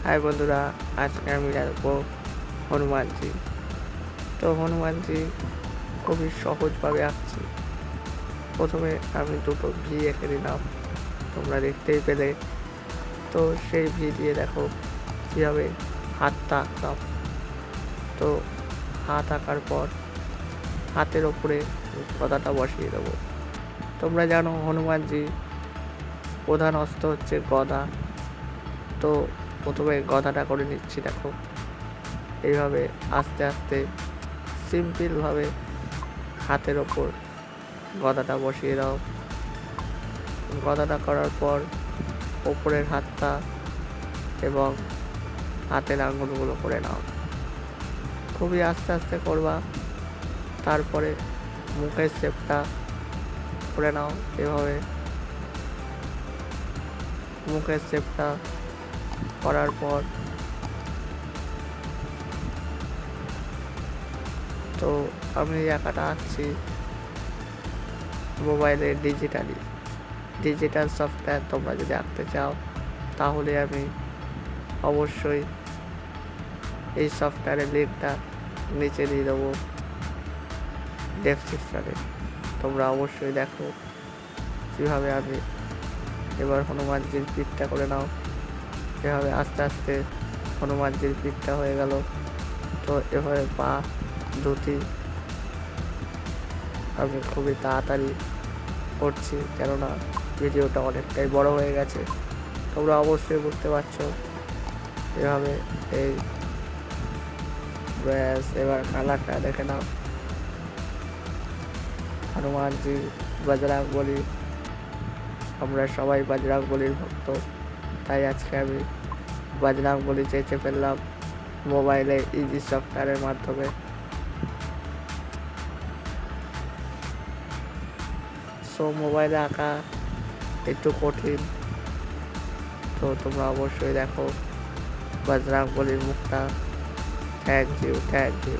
High বন্ধুরা, আজকে আমি আসবো হনুমানজি। তো হনুমানজি খুবই সহজভাবে আঁকছি। প্রথমে আমি দুটো ভি এঁকে নিলাম, তোমরা দেখতেই পেলে। তো সেই ভি দিয়ে দেখো কীভাবে হাতটা আঁকলাম। তো হাত আঁকার পর হাতের ওপরে গদাটা বসিয়ে দেবো। তোমরা জানো হনুমানজি প্রধান অস্ত্র হচ্ছে গদা। তো প্রথমে গদাটা করে নিচ্ছি। দেখো এইভাবে আস্তে আস্তে সিম্পলভাবে হাতের ওপর গদাটা বসিয়ে দাও। গদাটা করার পর ওপরের হাতটা এবং হাতের আঙুলগুলো করে নাও। খুবই আস্তে আস্তে করবা। তারপরে মুখের শেপটা করে নাও। এভাবে মুখের শেপটা করার পর তো আমি আঁকাটা আঁকছি মোবাইলে ডিজিটাল সফটওয়্যার। তোমরা যদি আঁকতে চাও তাহলে আমি অবশ্যই এই সফটওয়্যারের লিঙ্কটা নিচে দিয়ে দেবো ডেসক্রিপশনে। তোমরা অবশ্যই দেখো কীভাবে আমি এবার হনুমানজির পিঠটা করে নাও। এভাবে আস্তে আস্তে হনুমানজির পিঠটা হয়ে গেল। তো এভাবে পা ধুতি আমি খুবই তাড়াতাড়ি করছি, কেননা ভিডিওটা অনেকটাই বড় হয়ে গেছে। তোমরা অবশ্যই বুঝতে পারছো। এভাবে এই ব্যাস, এবার কালারটা দেখে নাও। হনুমানজি বজরং বলি, আমরা সবাই বজরং বলির ভক্ত, তাই আজকে আমি বজরং বলি চেঁচে ফেললাম মোবাইলে ইজি সফটওয়্যারের মাধ্যমে। সো মোবাইলে আঁকা একটু কঠিন, তো তোমরা অবশ্যই দেখো বজরং বলির মুখটা। Thank you.